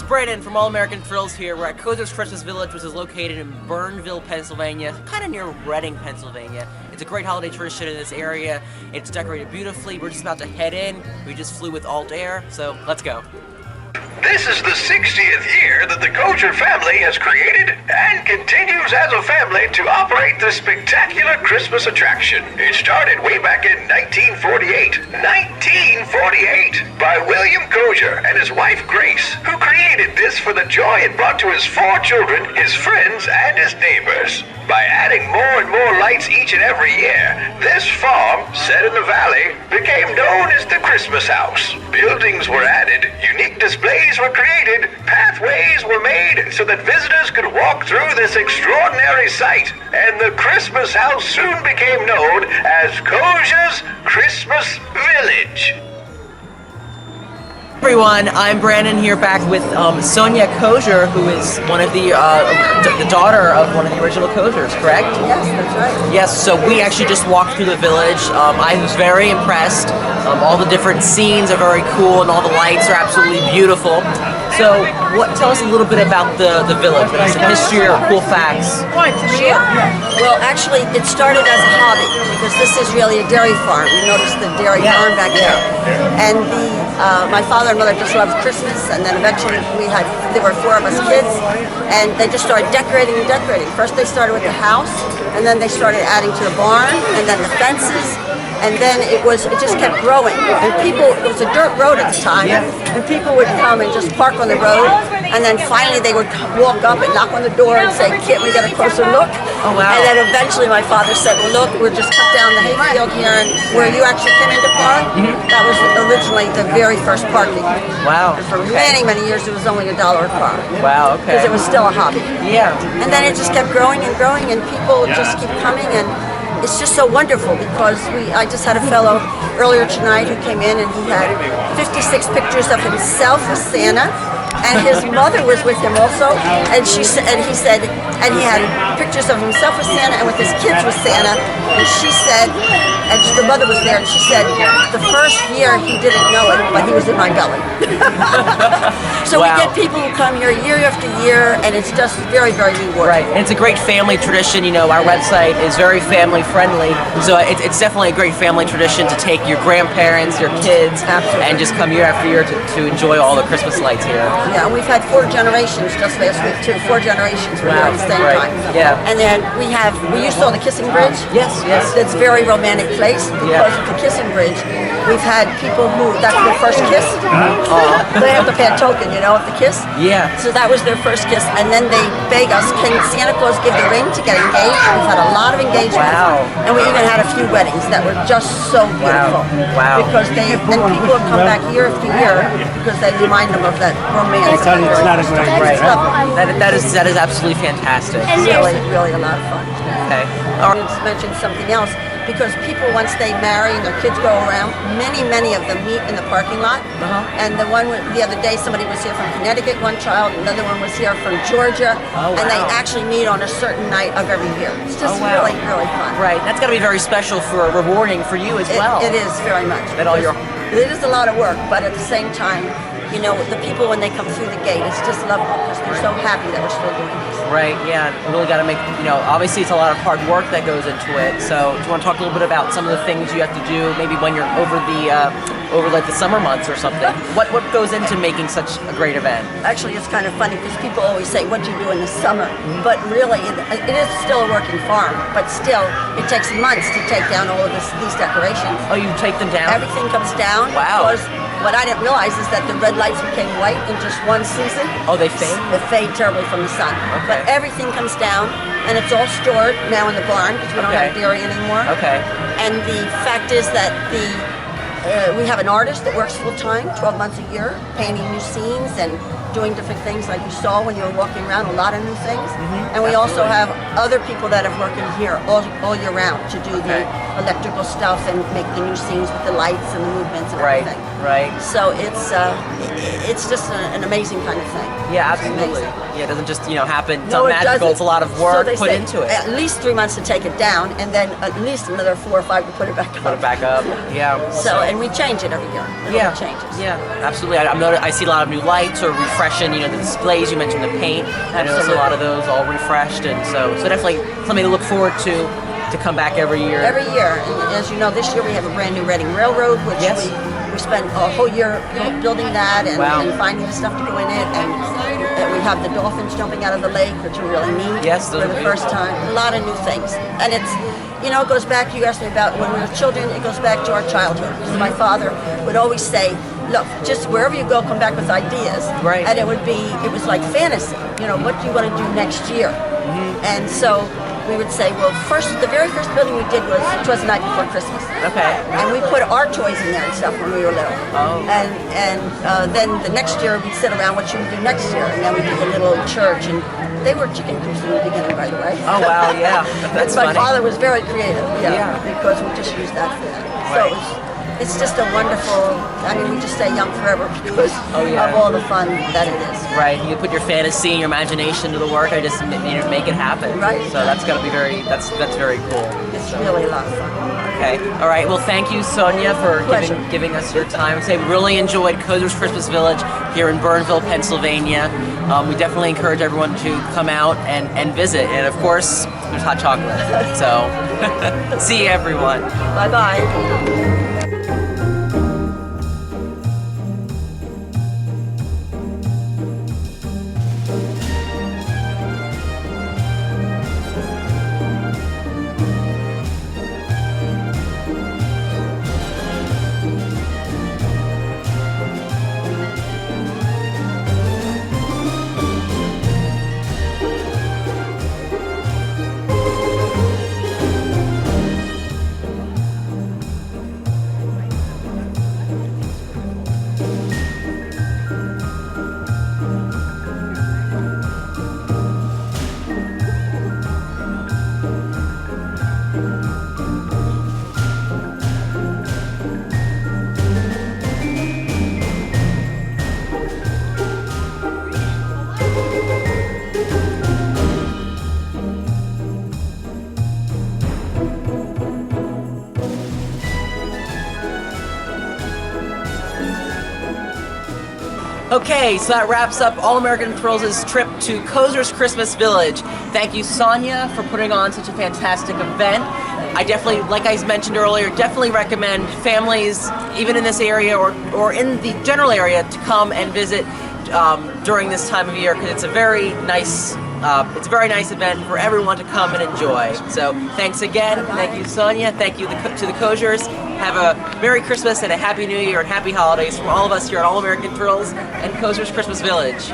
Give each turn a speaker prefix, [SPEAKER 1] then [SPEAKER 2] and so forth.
[SPEAKER 1] Brandon from All American Thrills here. We're at Koziar's Christmas Village, which is located in Bernville, Pennsylvania, kind of near Reading, Pennsylvania. It's a great holiday tradition in this area. It's decorated beautifully. We're just about to head in. We just flew with Alt Air, so let's go.
[SPEAKER 2] This is the 60th year that the Koziar family has created and continues as a family to operate this spectacular Christmas attraction. It started way back in 1948. 1948! By William Koziar and his wife Grace, who created this for the joy it brought to his 4 children, his friends, and his neighbors. By adding more and more lights each and every year, this farm, set in the valley, became known as the Christmas house. Buildings were added, unique displays were created, pathways were made so that visitors could walk through this extraordinary sight, and the Christmas house soon became known as Koziar's Christmas Village.
[SPEAKER 1] Everyone, I'm Brandon here back with Sonia Koziar, who is one of the daughter of one of the original Koziars, correct?
[SPEAKER 3] Yes, that's right.
[SPEAKER 1] Yes, so we actually just walked through the village. I was very impressed. All the different scenes are very cool and all the lights are absolutely beautiful. So, tell us a little bit about the village, maybe some history or cool facts.
[SPEAKER 3] Sure. Well, actually, it started as a hobby because this is really a dairy farm. You notice the dairy farm back there. And my father and mother just loved Christmas, and then eventually there were 4 of us kids, and they just started decorating and decorating. First they started with the house, and then they started adding to the barn, and then the fences, and then it just kept growing. And it was a dirt road at the time, and people would come and just park on the road, and then finally they would walk up and knock on the door and say, "Can't we get a closer look?"
[SPEAKER 1] Oh, wow.
[SPEAKER 3] And then eventually my father said, "Well, look, we're just cut down the hayfield here, and where you actually came into park, that was originally the very first parking."
[SPEAKER 1] Wow.
[SPEAKER 3] And for many, many years, it was only $1 a car.
[SPEAKER 1] Wow, okay.
[SPEAKER 3] Because it was still a hobby.
[SPEAKER 1] Yeah.
[SPEAKER 3] And then it just kept growing and growing, and people just keep coming, and it's just so wonderful because I just had a fellow earlier tonight who came in, and he had 56 pictures of himself with Santa, and his mother was with him also, and he said, and he had pictures of himself with Santa and with his kids with Santa, and she said, and the mother was there, and she said, the first year he didn't know it, but he was in my belly. So
[SPEAKER 1] wow.
[SPEAKER 3] We get people who come here year after year, and it's just very, very rewarding.
[SPEAKER 1] Right, and it's a great family tradition. You know, our website is very family friendly, so it's definitely a great family tradition to take your grandparents, your kids, and just come year after year to enjoy all the Christmas lights here.
[SPEAKER 3] Yeah, and we've had 4 generations just last week too. 4 generations were here at the same time.
[SPEAKER 1] Yeah.
[SPEAKER 3] And then you saw the Kissing Bridge?
[SPEAKER 1] Yes, yes.
[SPEAKER 3] It's a very romantic place because of the Kissing Bridge. We've had people that's their first kiss. They have to pay a token, of the kiss.
[SPEAKER 1] Yeah.
[SPEAKER 3] So that was their first kiss, and then they beg us, can Santa Claus give the ring to get engaged? We've had a lot of engagements.
[SPEAKER 1] Wow.
[SPEAKER 3] And we even had a few weddings that were just so beautiful.
[SPEAKER 1] Wow.
[SPEAKER 3] Because people have come back year after year because they remind them of that romance.
[SPEAKER 4] It's not a great
[SPEAKER 1] Right. That is absolutely fantastic.
[SPEAKER 3] It's really, really a lot of fun.
[SPEAKER 1] Okay. All right.
[SPEAKER 3] I just mentioned something else, because people, once they marry and their kids go around, many of them meet in the parking lot. And the other day, somebody was here from Connecticut, one child, another one was here from Georgia, and they actually meet on a certain night of every year. It's just really, really fun.
[SPEAKER 1] Right. That's got to be very special rewarding for you as well.
[SPEAKER 3] It is very much. It is a lot of work, but at the same time, the people when they come through the gate, it's just lovely because they're so happy that we're still doing this.
[SPEAKER 1] Right, yeah, we really got to make, obviously it's a lot of hard work that goes into it. So do you want to talk a little bit about some of the things you have to do, maybe when you're over like the summer months or something? What goes into making such a great event?
[SPEAKER 3] Actually, it's kind of funny because people always say, what do you do in the summer? But really, it is still a working farm, but still, it takes months to take down all of these decorations.
[SPEAKER 1] Oh, you take them down?
[SPEAKER 3] Everything comes down.
[SPEAKER 1] Wow.
[SPEAKER 3] Because what I didn't realize is that the red lights became white in just one season.
[SPEAKER 1] Oh, they fade?
[SPEAKER 3] They fade terribly from the sun.
[SPEAKER 1] Okay.
[SPEAKER 3] But everything comes down, and it's all stored now in the barn because we don't have dairy anymore.
[SPEAKER 1] Okay.
[SPEAKER 3] And the fact is that we have an artist that works full time, 12 months a year, painting new scenes and doing different things like you saw when you were walking around, a lot of new things. And we also have other people that have worked in here all year round to do the electrical stuff and make the new scenes with the lights and the movements and
[SPEAKER 1] Right.
[SPEAKER 3] everything.
[SPEAKER 1] Right.
[SPEAKER 3] So it's just an amazing kind of thing.
[SPEAKER 1] Yeah,
[SPEAKER 3] It's
[SPEAKER 1] absolutely.
[SPEAKER 3] amazing.
[SPEAKER 1] Yeah, it doesn't just happen. It's
[SPEAKER 3] No,
[SPEAKER 1] not
[SPEAKER 3] it
[SPEAKER 1] magical.
[SPEAKER 3] doesn't.
[SPEAKER 1] It's a lot of
[SPEAKER 3] So
[SPEAKER 1] work
[SPEAKER 3] they
[SPEAKER 1] put
[SPEAKER 3] say
[SPEAKER 1] into it.
[SPEAKER 3] At least 3 months to take it down, and then at least another 4 or 5 to put it back up.
[SPEAKER 1] Put it back up. Yeah.
[SPEAKER 3] So, and we change it every year. It
[SPEAKER 1] Yeah,
[SPEAKER 3] all changes.
[SPEAKER 1] yeah, absolutely. I see a lot of new lights or refreshing. The displays. You mentioned the paint. I noticed a lot of those all refreshed, and so definitely something to look forward to come back every year.
[SPEAKER 3] Every year, and as you know, this year we have a brand new Reading Railroad, which
[SPEAKER 1] Yes.
[SPEAKER 3] we spent a whole year building that and,
[SPEAKER 1] Wow.
[SPEAKER 3] and finding the stuff to go in it, and we have the dolphins jumping out of the lake, which are really neat.
[SPEAKER 1] Yes, those
[SPEAKER 3] for
[SPEAKER 1] are
[SPEAKER 3] the first
[SPEAKER 1] beautiful.
[SPEAKER 3] time. A lot of new things, and it goes back. You asked me about when we were children. It goes back to our childhood. Because my father would always say, "Look, just wherever you go, come back with ideas."
[SPEAKER 1] Right.
[SPEAKER 3] And it was like fantasy. What do you want to do next year?
[SPEAKER 1] Mm-hmm.
[SPEAKER 3] And so we would say, well, the very first building we did was the night before Christmas.
[SPEAKER 1] Okay.
[SPEAKER 3] And we put our toys in there and stuff when we were little.
[SPEAKER 1] Oh.
[SPEAKER 3] And then the next year we'd sit around, what should we do next year? And then we did the little church, and they were chicken coops in the beginning, by the way.
[SPEAKER 1] Oh wow, yeah, that's
[SPEAKER 3] My
[SPEAKER 1] funny.
[SPEAKER 3] father was very creative,
[SPEAKER 1] Yeah.
[SPEAKER 3] because we just used that for that.
[SPEAKER 1] Right.
[SPEAKER 3] So it's just a wonderful, we just stay young forever because
[SPEAKER 1] Oh, yeah.
[SPEAKER 3] of all the fun that it is.
[SPEAKER 1] Right, you put your fantasy and your imagination to the work. I just make it happen.
[SPEAKER 3] Right.
[SPEAKER 1] So that's got to be that's very cool.
[SPEAKER 3] It's really a lot of fun.
[SPEAKER 1] Okay. All right. Well, thank you, Sonia, for
[SPEAKER 3] Pleasure.
[SPEAKER 1] giving us your time. We really enjoyed Kozier's Christmas Village here in Bernville, Pennsylvania. We definitely encourage everyone to come out and visit. And of course, there's hot chocolate. So, see you, everyone.
[SPEAKER 3] Bye-bye.
[SPEAKER 1] Okay, so that wraps up All American Pearls' trip to Kozier's Christmas Village. Thank you, Sonia, for putting on such a fantastic event. I definitely, like I mentioned earlier, definitely recommend families, even in this area or in the general area, to come and visit during this time of year, because it's a very nice event for everyone to come and enjoy. So thanks again. Thank you, Sonia. Thank you to the Koziars. Have a Merry Christmas and a Happy New Year and Happy Holidays from all of us here at All American Pearls and Kozier's Christmas Village.